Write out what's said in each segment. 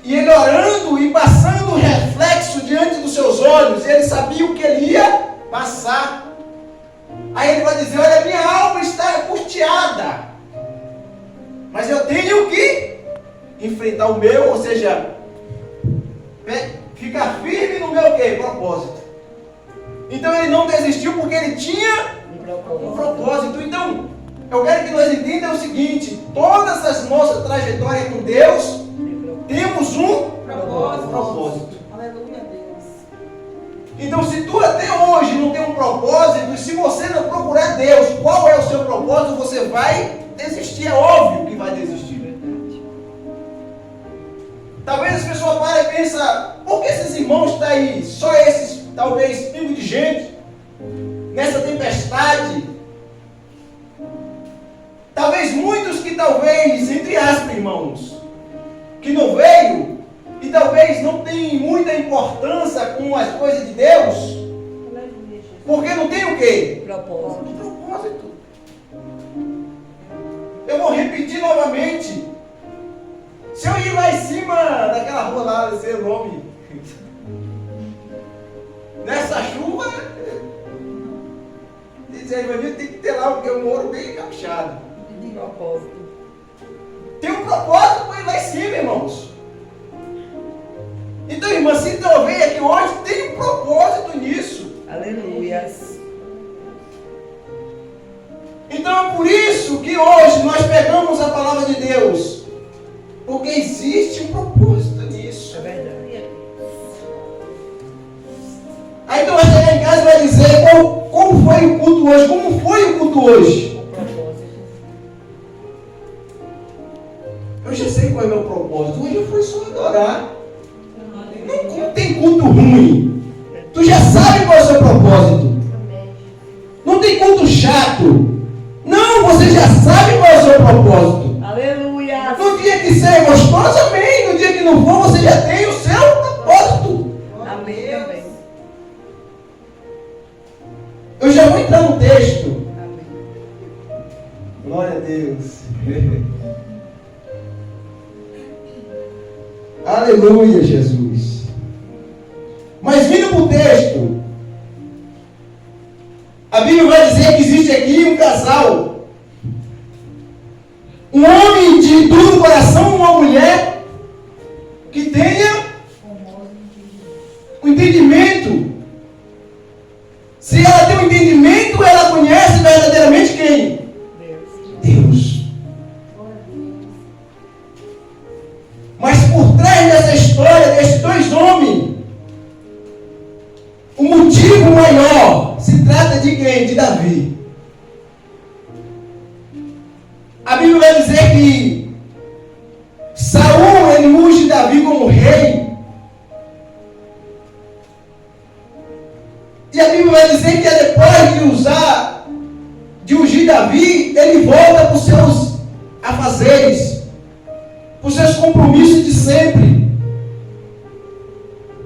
E ele orando e passando o reflexo diante dos seus olhos, ele sabia o que ele ia passar. Aí ele vai dizer: olha, minha alma está angustiada, mas eu tenho que enfrentar o meu, ou seja, ficar firme no meu quê? Propósito. Então ele não desistiu porque ele tinha um propósito. Então, eu quero que nós entendamos o seguinte: todas as nossas trajetórias com Deus, temos um propósito. Aleluia, Deus. Então, se tu até hoje não tem um propósito, e se você não procurar Deus, qual é o seu propósito, você vai desistir. É óbvio que vai desistir. Talvez as pessoas parem e pensem: por que esses irmãos estão aí? Só esses, talvez, pingo de gente, nessa tempestade. Talvez muitos que talvez, entre aspas, irmãos, que não veio, e talvez não tem muita importância com as coisas de Deus, porque não tem o quê? Propósito. Eu vou repetir novamente. Se eu ir lá em cima daquela rua lá, não sei o nome, nessa chuva, tem que ter lá, porque eu moro bem caprichado. Tem um propósito para ir lá em cima, irmãos. Então, irmã, se tu veio aqui hoje, tem um propósito nisso. Aleluia. Então é por isso que hoje nós pegamos a palavra de Deus, porque existe um propósito nisso. É verdade. Aí tu vai chegar em casa e vai dizer: como foi o culto hoje? Como foi o culto hoje? Eu já sei qual é o meu propósito. Hoje eu fui só adorar. Não tem culto ruim. Tu já sabe qual é o seu propósito. Não tem culto chato. Não, você já sabe qual é o seu propósito. Aleluia. No dia que você é gostoso, amém. No dia que não for, você já tem o seu propósito. Amém. Amém. Eu já vou entrar no texto. Amém. Glória a Deus. Aleluia, Jesus. Mas vindo para o texto, a Bíblia vai dizer que existe aqui um casal, um homem de duro coração, uma mulher que tenha um entendimento. Se ela tem um entendimento, ela conhece verdadeiramente quem? Deus. Mas por trás dessa história, desses dois homens, o motivo maior se trata de quem? De Davi. A Bíblia vai dizer que Saul, ele unge Davi como rei. E a Bíblia vai dizer que depois de ungir Davi, ele volta para os seus afazeres, para os seus compromissos de sempre.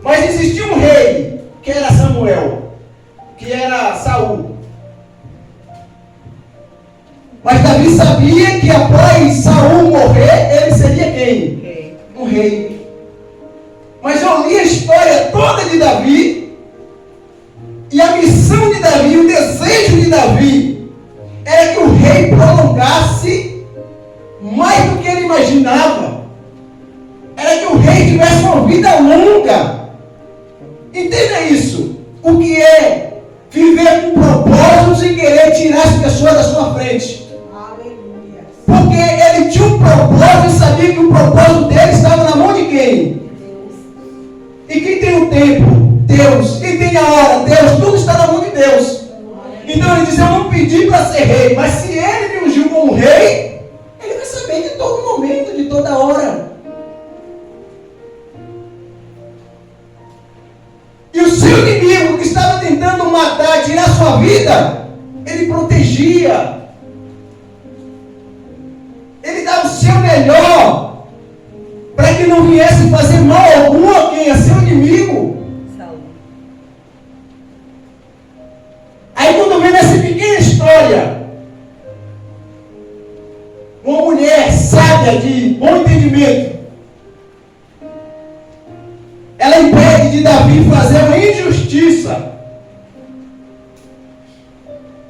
Mas existia um rei, que era Samuel, que era Saul. Mas Davi sabia que após Saul morrer, ele seria quem? Um rei. Mas eu li a história toda de Davi, e a missão de Davi, o desejo de Davi, era que o rei prolongasse mais do que ele imaginava. Era que o rei tivesse uma vida longa. Entenda isso. O que é viver com propósitos e querer tirar as pessoas da sua frente. Aleluia. Porque ele tinha um propósito e sabia que o propósito dele estava na mão de quem? E quem tem o tempo? Deus. Quem tem a hora? Deus. Tudo está na mão de Deus. Então ele disse: eu não pedi para ser rei, mas se ele me ungiu como rei, ele vai saber de todo momento, de toda hora. E o seu inimigo que estava tentando matar, tirar sua vida, ele protegia. Ele dava o seu melhor para que não viesse fazer mal algum a quem? A seu inimigo. Aí quando vem nessa pequena história, uma mulher sábia de bom entendimento, ocorre de Davi fazer uma injustiça.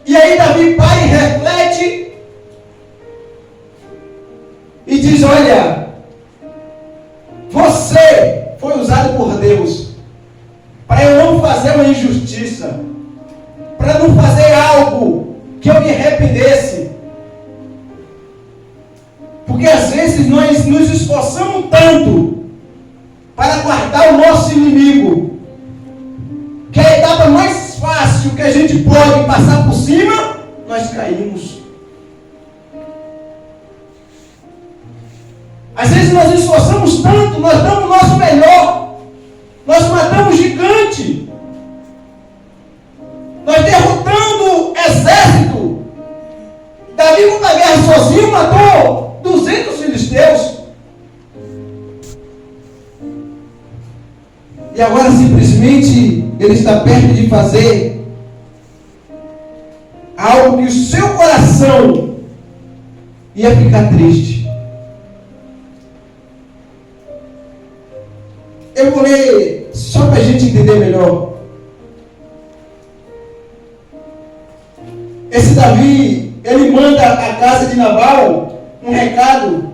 E aí Davi para e reflete e diz: olha, você foi usado por Deus para eu não fazer uma injustiça, para não fazer algo que eu me arrependesse. Porque às vezes nós nos esforçamos tanto para guardar o nosso inimigo, que a etapa mais fácil que a gente pode passar por cima, nós caímos. Às vezes nós esforçamos tanto, nós damos o nosso melhor, nós matamos gigante, nós derrotando exército. Davi, com a guerra sozinho, matou 200 filisteus. E agora simplesmente ele está perto de fazer algo que o seu coração ia ficar triste. Eu vou ler só para a gente entender melhor. Esse Davi, ele manda à casa de Nabal um recado.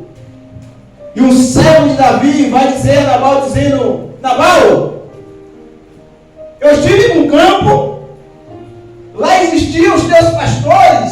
E o servo de Davi vai dizer a Nabal, dizendo: Nabal, eu estive no campo, lá existiam os teus pastores,